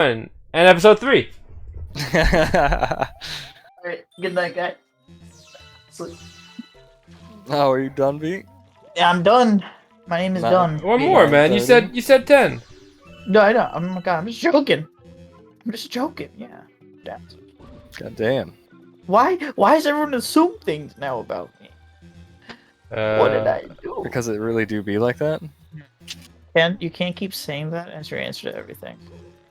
And episode 3. Alright, good night, guy. Sleep. Oh, are you done, B? Yeah, I'm done. My name is done. One more, man. You said 10. No, I know. Oh my god, I'm just joking. I'm just joking. Yeah. God damn. Why does everyone assume things now about me? What did I do? Because it really do be like that? You can't keep saying that as your answer to everything.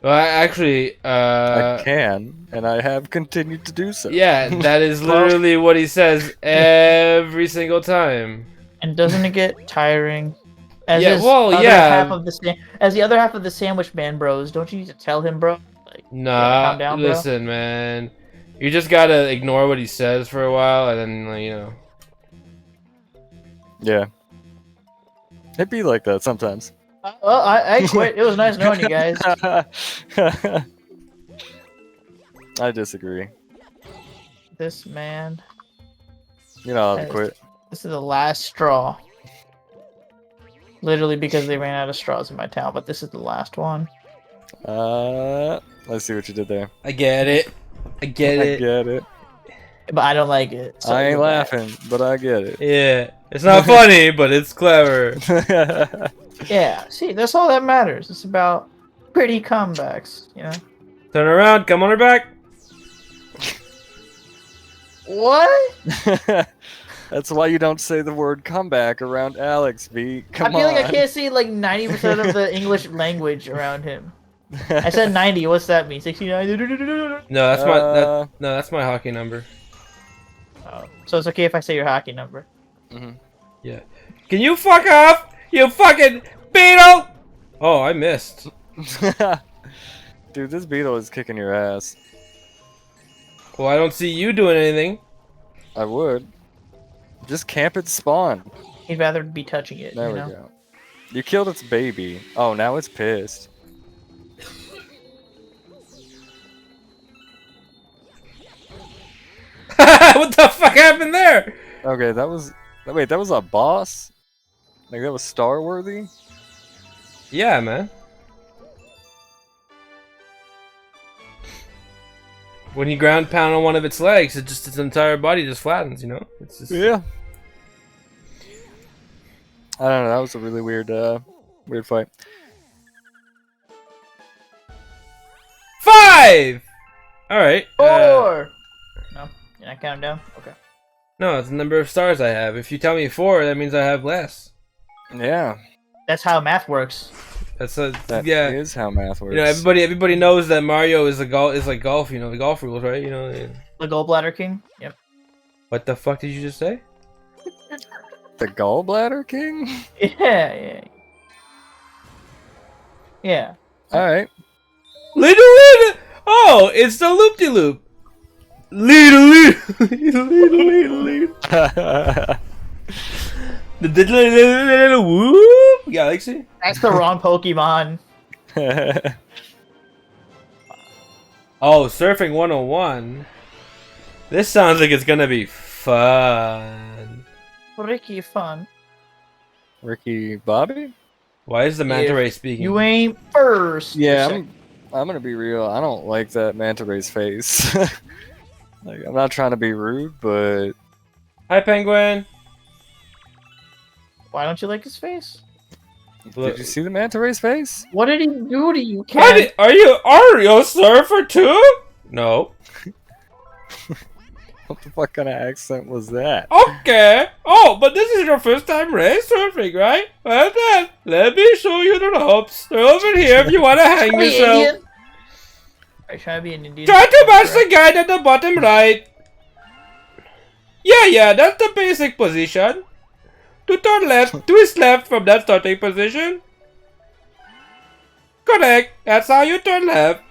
Well, actually, I can, and I have continued to do so. Yeah, that is literally what he says every single time. And doesn't it get tiring? As Yeah, his well, other yeah. half of as the other half of the sandwich man bros, don't you need to tell him, bro? Like, Nah, calm down, bro. listen, man. You just gotta ignore what he says for a while, and then, like, you know. Yeah. It be like that sometimes. Well, I quit. It was nice knowing you guys. I disagree. This man. You're not allowed to quit. This is the last straw. Literally because they ran out of straws in my town, but this is the last one. Let's see what you did there. I get it. I get it. I get it. But I don't like it. So I ain't you're bad. laughing, but I get it. Yeah. It's not funny, but it's clever. Yeah, see, that's all that matters. It's about pretty comebacks, you know? Turn around, come on her back. What? That's why you don't say the word comeback around Alex, B. Come I feel on. like I can't see like 90% of the English language around him. I said 90, what's that mean? 69? No, that's my that's my hockey number. Oh, so it's okay if I say your hockey number. Mm-hmm. Yeah. Can you fuck off? You fucking beetle! Oh, I missed. Dude, this beetle is kicking your ass. Well, I don't see you doing anything. I would. Just camp its spawn. He'd rather be touching it, There you we know? go. You killed its baby. Oh, now it's pissed. What the fuck happened there? Okay, that was... Wait, that was a boss? Like, that was star-worthy? Yeah, man. When you ground pound on one of its legs, its entire body just flattens, you know? It's just... Yeah. I don't know, that was a really weird, weird fight. 5! Alright. 4! No? You're not counting down? Okay. No, it's the number of stars I have. If you tell me 4, that means I have less. Yeah. That's how math works. That yeah. is how math works. You know, everybody knows that Mario is like golf. You know, the golf rules, right? You know. The Gallbladder King? Yep. What the fuck did you just say? The Gallbladder King? Yeah. Yeah. Alright. Little. Oh, it's the loop-de-loop. Little. The whoop, Galaxy. That's the wrong Pokemon. Oh, Surfing 101. This sounds like it's gonna be fun. Ricky fun. Ricky Bobby? Why is the manta ray speaking? You ain't first. Yeah, I'm gonna be real. I don't like that manta ray's face. Like, I'm not trying to be rude, but Hi, Penguin. Why don't you like his face? did you see the manta ray's face? What did he do to you, Ken? Are you Ario Surfer too? No. What the fuck kind of accent was that? Okay. Oh, but this is your first time race surfing, right? Well then, let me show you the ropes. They're over here if you want to hang yourself. Indian? Are you trying to be an Indian? Try to match the guide at the bottom right. Yeah, that's the basic position. To turn left, twist left from that starting position. Correct, that's how you turn left.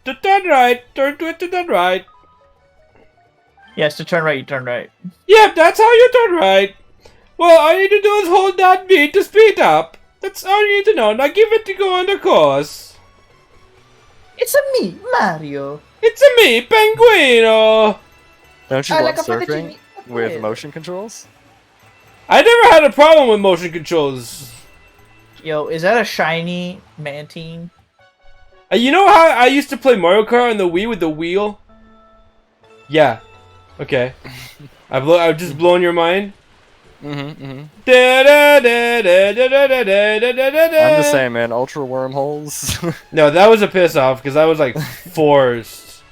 To turn right, turn twist to the right. Yes, to turn right, you turn right. Yep, that's how you turn right. Well, all you need to do is hold that B to speed up. That's all you need to know. Now give it to go on the course. It's a me, Mario. It's a me, Penguino. Don't you I love like a surfing fettuccine with alfredo. motion controls? I never had a problem with motion controls. Yo, is that a shiny Mantine? You know how I used to play Mario Kart on the Wii with the wheel? Yeah. Okay. I've just blown your mind. I'm the same, man. Ultra wormholes. No, that was a piss off because I was like forced.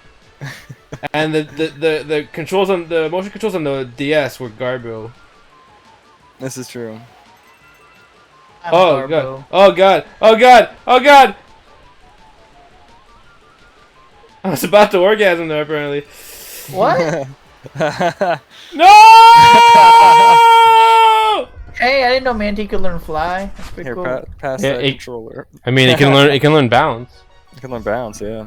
And the controls on the motion controls on the DS were garbo. This is true. Oh god! Oh god! Oh god! Oh god! I was about to orgasm there apparently. What? No! Hey, I didn't know Manti could learn fly. That's pretty Here, cool. pass Yeah, that it- controller. I mean, it can learn. It can learn bounce. You can learn bounce, yeah.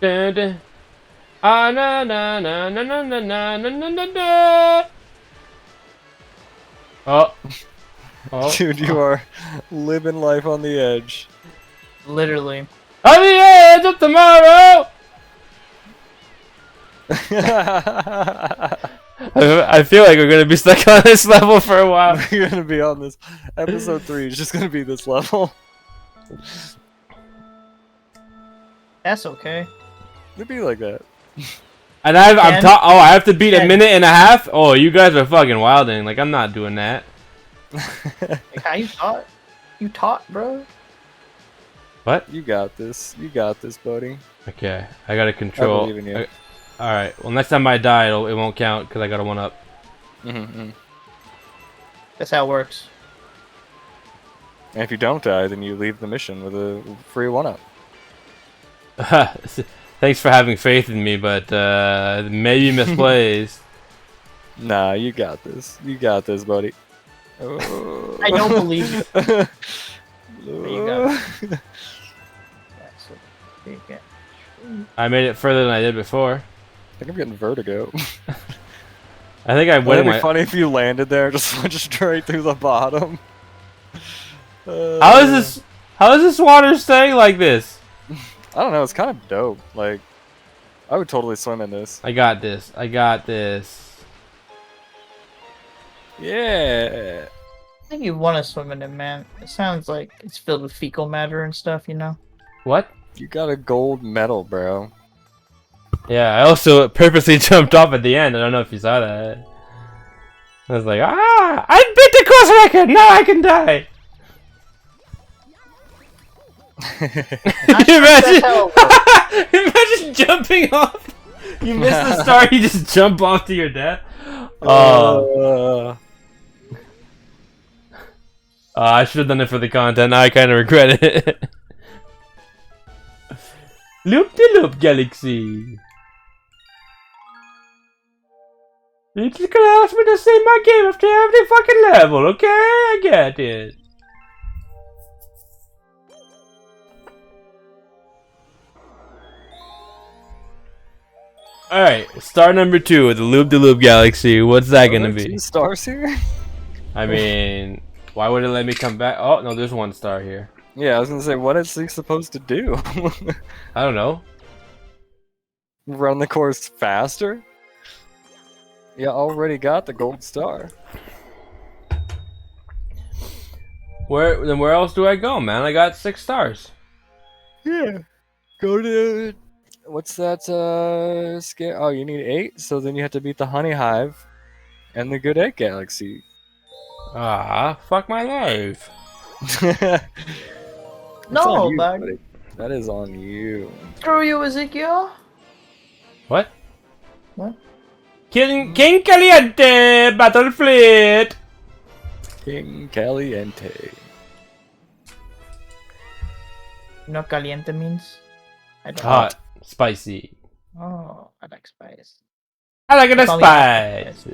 Dun, dun. Ah na na na na na na na na na na na. Oh. Oh. Dude, you are living life on the edge. Literally. On the edge of tomorrow. I feel like we're gonna be stuck on this level for a while. We're gonna be on this. Episode 3 is just gonna be this level. That's okay. It'd be like that. And I have to beat a Ken. minute and a half. Oh, you guys are fucking wilding. Like I'm not doing that. Like, how you taught? You taught, bro. What? You got this. You got this, buddy. Okay, I gotta control. I believe in you. All right. Well, next time I die, it won't count because I got a 1-up. That's how it works. And if you don't die, then you leave the mission with a free 1-up. Thanks for having faith in me, but maybe misplaced. Nah, you got this. You got this, buddy. Oh. I don't believe you. There you go. That's what you get. I made it further than I did before. I think I'm getting vertigo. I think I Wouldn't went. it be funny if you landed there, just went straight through the bottom? How is this water staying like this? I don't know. It's kind of dope. Like, I would totally swim in this. I got this. I got this. Yeah. I think you want to swim in it, man. It sounds like it's filled with fecal matter and stuff, you know? What? You got a gold medal, bro. Yeah, I also purposely jumped off at the end. I don't know if you saw that. I was like, I beat the course record! Now I can die! Imagine jumping off! You miss the star, you just jump off to your death? I should have done it for the content. Now I kind of regret it. Loop-de-loop galaxy. You're just gonna ask me to save my game after every fucking level, okay? I get it. Alright, star number 2 with the Loop-de-loop galaxy. What's that gonna be? 2 stars here? I mean, why would it let me come back? Oh, no, there's 1 star here. Yeah, I was gonna say, what is he supposed to do? I don't know. Run the course faster? You already got the gold star. Where else do I go, man? I got 6 stars. Yeah. Go to... What's that, scale? Oh, you need 8? So then you have to beat the honey hive and the good egg galaxy. Ah, fuck my life. That's on No, you, bud. buddy. That is on you. Screw you, Ezekiel. What? What? King Caliente Battle Fleet. King Caliente. You know what caliente means? I don't Hot, spicy. Oh, I like spice. I like it a Call me spice.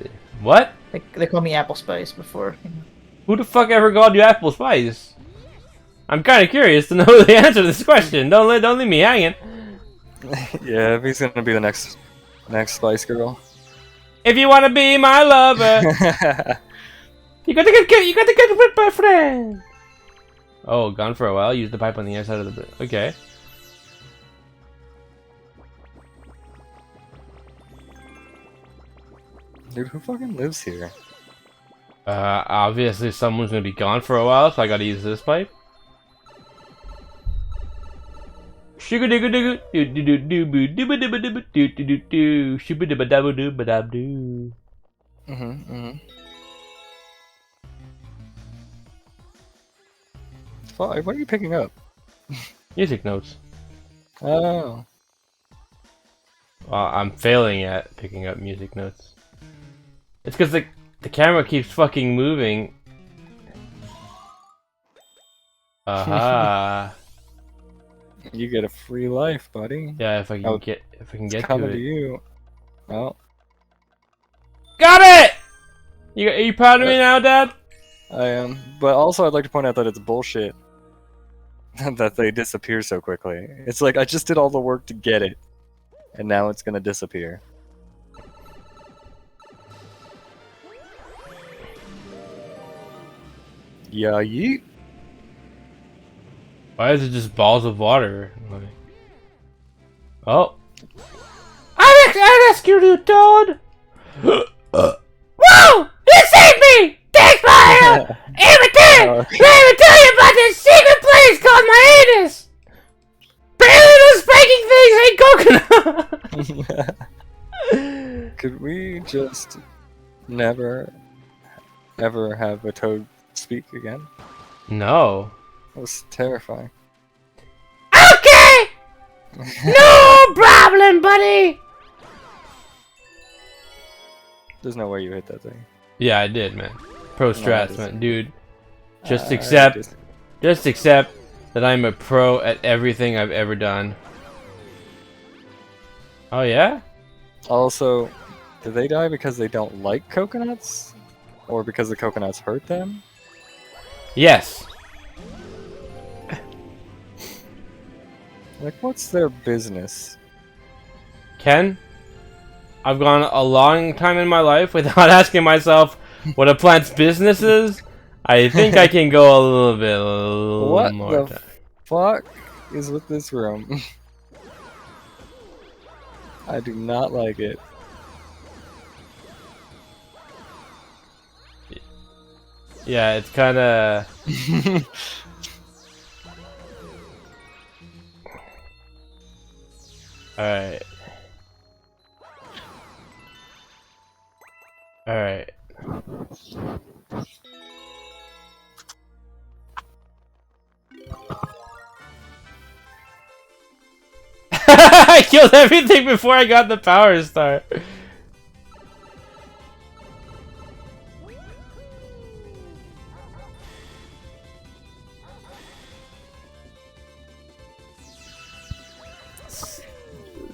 What? They call me apple spice before. You know. Who the fuck ever called you apple spice? I'm kind of curious to know the answer to this question. Don't leave me hanging. Yeah, if he's gonna be the next Spice Girl. If you wanna be my lover, you got to get with my friend. Oh, gone for a while. Use the pipe on the other side of the bridge. Okay. Dude, who fucking lives here? Obviously someone's gonna be gone for a while, so I gotta use this pipe. Sugar digga digga do do do do boo do ba do ba do ba do do do do shooba dibba dabba doo ba dab doo. What are you picking up? Music notes. Oh. Well, I'm failing at picking up music notes. It's because the camera keeps fucking moving. Aha. You get a free life, buddy. Yeah, if I can get to Coming it. to you. Oh, Got it! Are you proud of me now, Dad? I am. But also, I'd like to point out that it's bullshit that they disappear so quickly. It's like, I just did all the work to get it, and now it's gonna disappear. Yeah, yeet. Why is it just balls of water? Oh. I rescued you, Toad! Whoa! You saved me! Thanks, Mario! In return, let me tell you about this secret place called my anus! Apparently those spanking things ain't coconut! Could we just never, ever have a toad speak again? No. That was terrifying. Okay! No problem, buddy! There's no way you hit that thing. Yeah, I did, man. Pro strats, No, man. Dude, just I accept that I'm a pro at everything I've ever done. Oh, yeah? Also, do they die because they don't like coconuts? Or because the coconuts hurt them? Yes. Like, what's their business? Ken, I've gone a long time in my life without asking myself what a plant's business is. I think I can go a little bit What more the time. fuck is with this room? I do not like it. Yeah, it's kind of... Alright. Alright. I killed everything before I got the power star.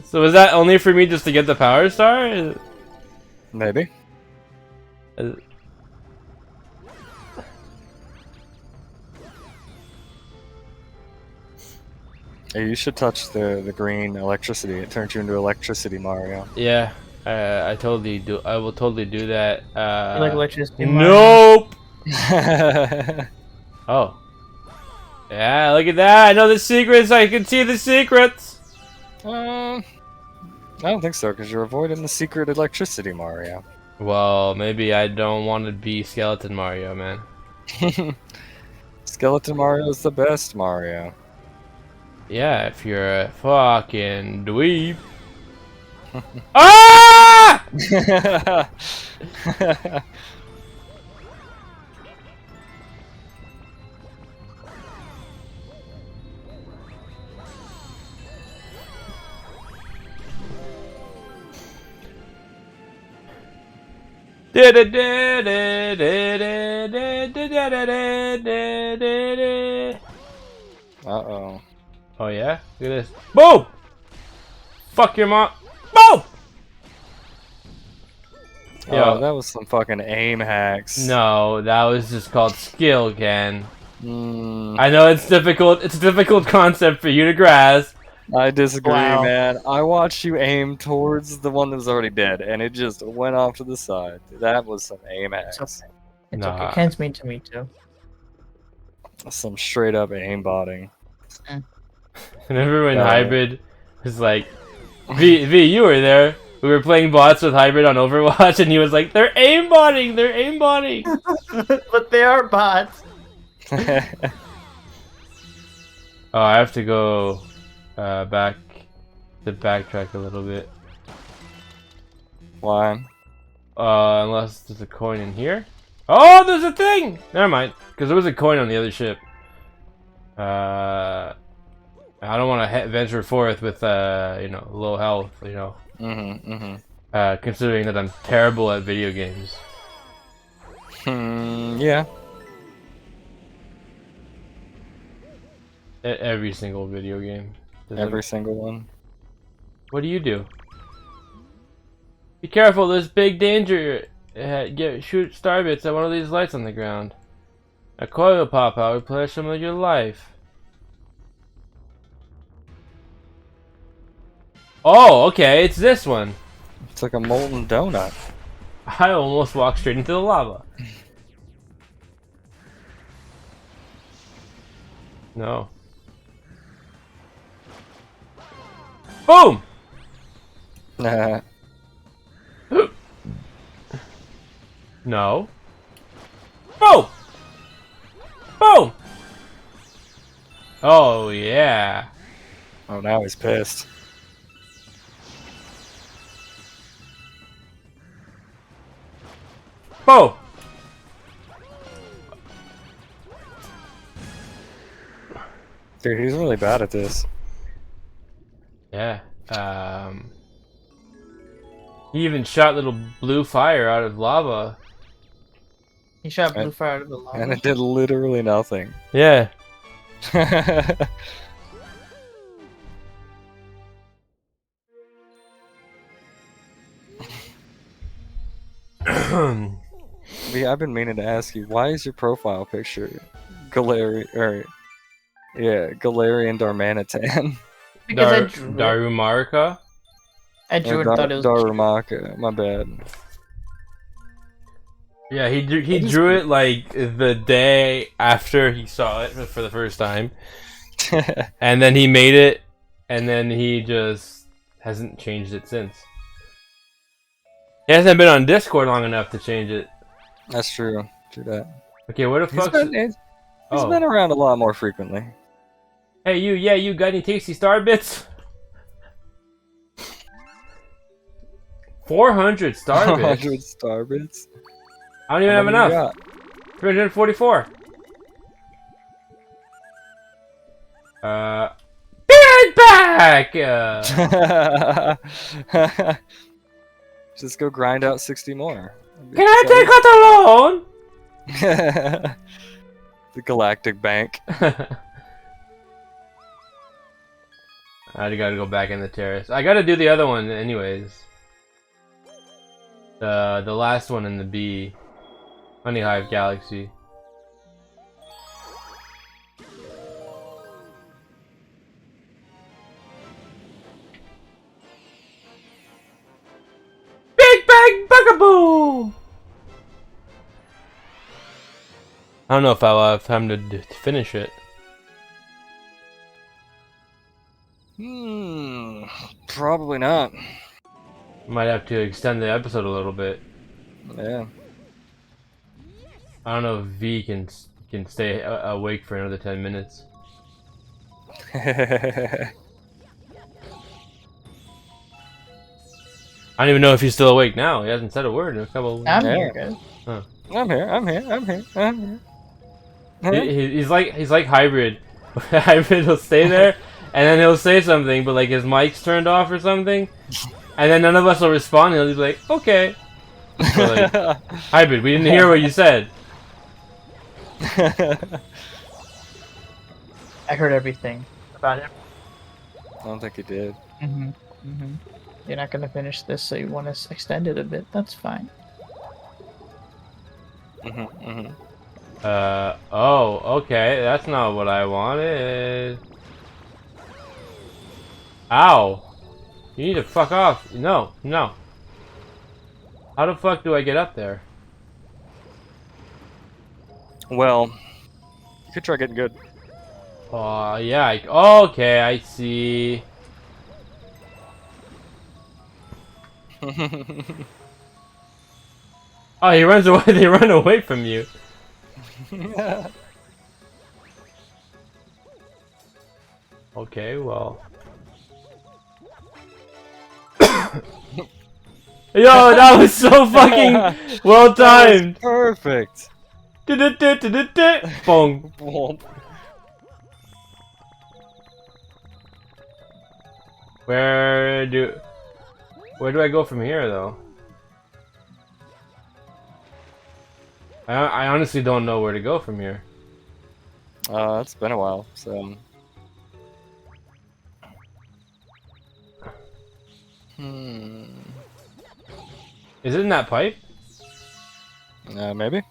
So was that only for me just to get the power star? Maybe. Hey, you should touch the green electricity. It turns you into electricity, Mario. Yeah, I totally do. I will totally do that. You like electricity? Nope. Oh. Yeah, look at that. I know the secrets. I can see the secrets. I don't think so, because you're avoiding the secret electricity, Mario. Well, maybe I don't want to be Skeleton Mario, man. Skeleton Mario's the best Mario. Yeah, if you're a fucking dweeb. Ah! Uh-oh. Oh yeah? Look at this. Boom! Fuck your mom. Boom! Oh, that was some fucking aim hacks. No, that was just called skill, Ken. Mm, I know it's difficult. It's a difficult concept for you to grasp. I disagree, Wow. man. I watched you aim towards the one that was already dead, and it just went off to the side. That was some aim hacks. It's okay. It's Nah. okay. Ken's mean to me too. Some straight up aimbotting. Remember when Yeah. Hybrid was like, V, you were there. We were playing bots with Hybrid on Overwatch, and he was like, "They're aimbotting! They're aimbotting!" But they are bots. Oh, I have to go backtrack a little bit. Why? Unless there's a coin in here. Oh, there's a thing! Never mind, because there was a coin on the other ship. I don't want to venture forth with, you know, low health, you know. Considering that I'm terrible at video games. Yeah. Every single video game. Every single one. What do you do? Be careful, there's big danger. Shoot starbits at one of these lights on the ground. A coil will pop out, replenish some of your life. Oh, okay, it's this one. It's like a molten donut. I almost walked straight into the lava. No. Boom! No. Boom! Boom! Oh, yeah. Oh, now he's pissed. Boom! Dude, he's really bad at this. Yeah. He even shot little blue fire out of lava. He shot blue fire out of the lava. And it did literally nothing. Yeah. Yeah, I've been meaning to ask you, why is your profile picture Galarian Darmanitan? Because I drew it. Darumarika? I drew it and thought it was Darumaka, my bad. Yeah, he drew it like the day after he saw it for the first time. And then he made it, and then he just hasn't changed it since. He hasn't been on Discord long enough to change it. That's true. True that. Okay, where the fuck? He's been around a lot more frequently. Hey, you got any tasty star bits? 400 star bits. 400 star bits? I don't even have enough. 344. Big back! Just go grind out 60 more. Can I take out the loan? The Galactic Bank. I gotta go back in the terrace. I gotta do the other one anyways. The last one in the B. Honey Hive Galaxy. Big Bang Bugaboo! I don't know if I'll have time to finish it. Probably not. Might have to extend the episode a little bit. Yeah. I don't know if V can stay awake for another 10 minutes. I don't even know if he's still awake now. He hasn't said a word in a couple. I'm here, guys. Huh. I'm here. He's like Hybrid. Hybrid will stay there, and then he'll say something, but like his mic's turned off or something, and then none of us will respond. And he'll be like, "Okay." Like, Hybrid, we didn't hear what you said. I heard everything about him. I don't think he did. You're not gonna finish this, so you want to extend it a bit. That's fine. Oh, okay. That's not what I wanted. Ow. You need to fuck off. No. How the fuck do I get up there? Well, you could try getting good. Oh, yeah. Okay, I see. Oh, he runs away. They run away from you. Okay, well. Yo, that was so fucking well timed. Perfect. Boom. Where do I go from here, though? I honestly don't know where to go from here. It's been a while, so. Is it in that pipe? Maybe.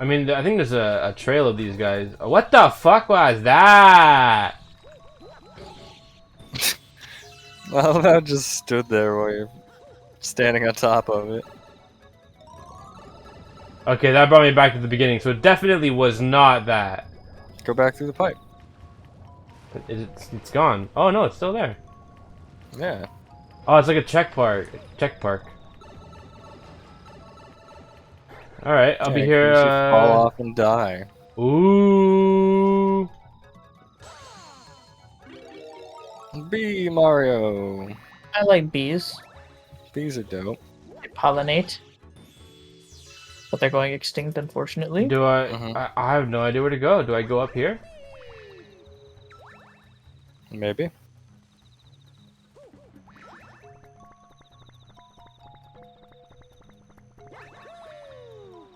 I mean, I think there's a trail of these guys. What the fuck was that? Well, that just stood there while you're standing on top of it. Okay, that brought me back to the beginning. So it definitely was not that. Go back through the pipe. It's gone. Oh no, it's still there. Yeah. Oh, it's like a check park. All right, I'll be here. You should fall off and die. Ooh. Bee Mario. I like bees. Bees are dope. They pollinate. But they're going extinct, unfortunately. Do I? I have no idea where to go. Do I go up here? Maybe.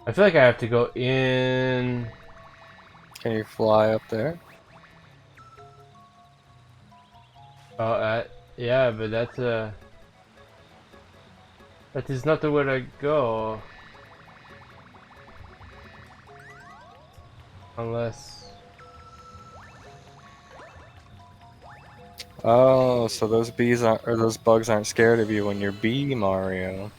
I feel like I have to go in. Can you fly up there? Oh, yeah, but that's that is not the way to go. Unless. Oh, so those bees aren't, or those bugs aren't scared of you when you're Bee Mario.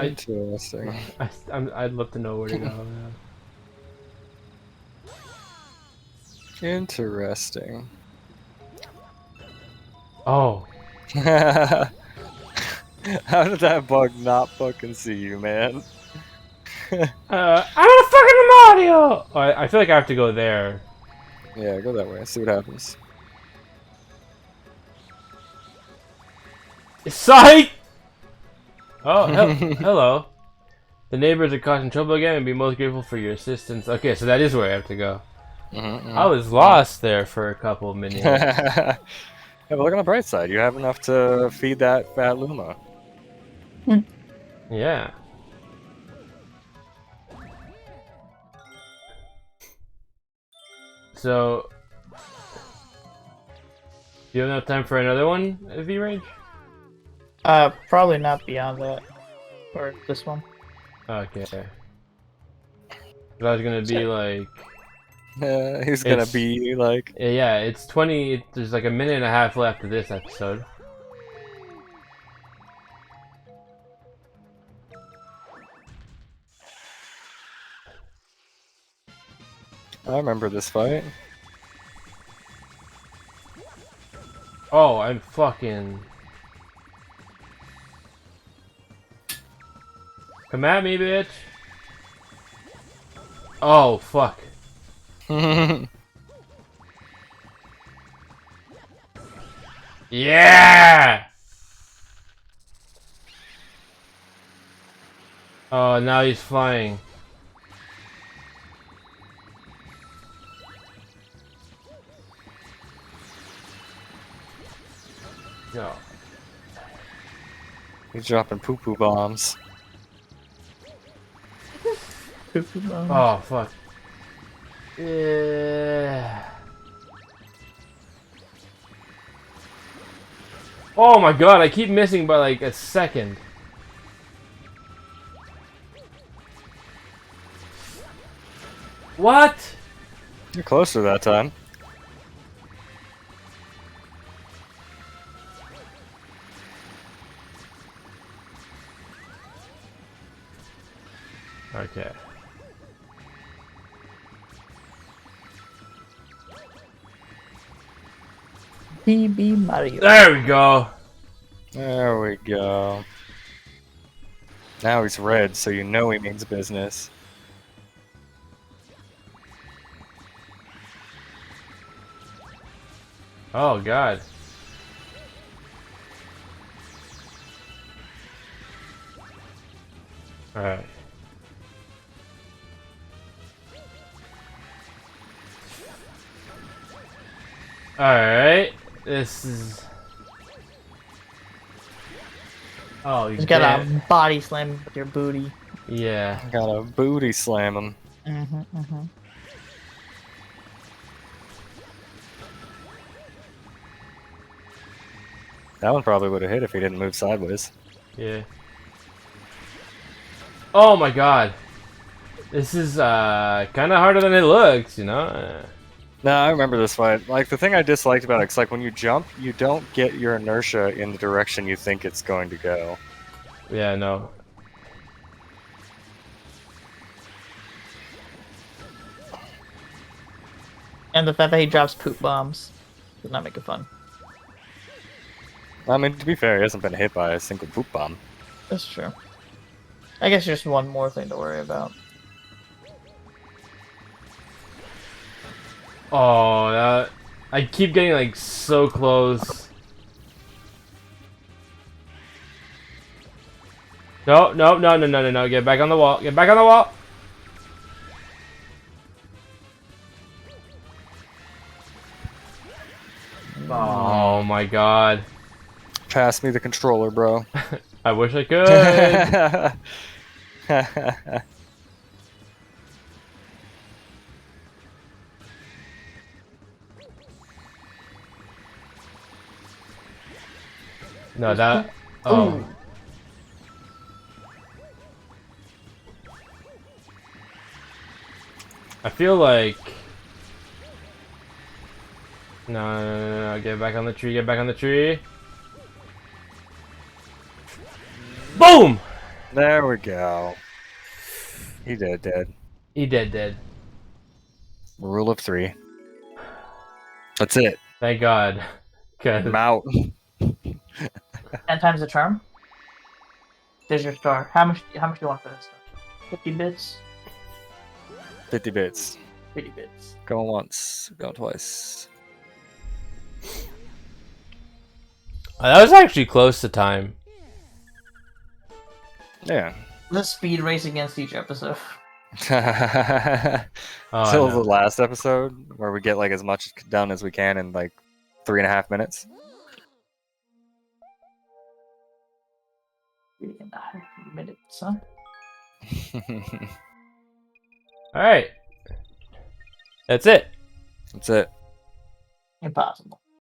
Interesting. I'd love to know where to go. Interesting. Oh. How did that bug not fucking see you, man? I'm a fucking Mario! Oh, I feel like I have to go there. Yeah, go that way. See what happens. Psych! Oh, hello. The neighbors are causing trouble again and be most grateful for your assistance. Okay, so that is where I have to go. I was lost there for a couple of minutes. Yeah, but look on the bright side. You have enough to feed that fat Luma. Yeah. So, do you have enough time for another one at V-Range? Probably not beyond that. Or this one. Okay. I was gonna be like... He's gonna be like... Yeah, it's 20... There's like a minute and a half left of this episode. I remember this fight. Oh, I'm fucking... Come at me, bitch! Oh, fuck. Yeah! Oh, now he's flying. No. He's dropping poo-poo bombs. Oh, fuck. Yeah. Oh my god, I keep missing by like a second. What? You're closer that time. PB Mario. There we go. There we go. Now he's red, so you know he means business. Oh god. Alright. Alright. This is... Oh, you Just gotta body slam him with your booty. Yeah. Gotta booty slam him. That one probably would have hit if he didn't move sideways. Yeah. Oh my god. This is kind of harder than it looks, you know? No, I remember this fight. Like, the thing I disliked about it's like when you jump, you don't get your inertia in the direction you think it's going to go. Yeah, no. And the fact that he drops poop bombs does not make it fun. I mean, to be fair, he hasn't been hit by a single poop bomb. That's true. I guess just one more thing to worry about. Oh, I keep getting like so close. No, no, no, no, no, no, no. Get back on the wall. Get back on the wall. Oh my god. Pass me the controller, bro. I wish I could. No, that... Oh. Ooh. I feel like... No, no, no, no, get back on the tree, get back on the tree. Boom! There we go. He dead. He dead. Rule of 3. That's it. Thank God. I'm 'Cause- out. 10 times the charm. There's your star. How much do you want for this stuff? 50 bits? 50 bits. 50 bits. Going once, going twice. That was actually close to time. Yeah. Let's speed race against each episode. Oh, Till no. the last episode, where we get like as much done as we can in like 3.5 minutes. 3.5 minutes, huh? Alright. That's it. That's it. Impossible.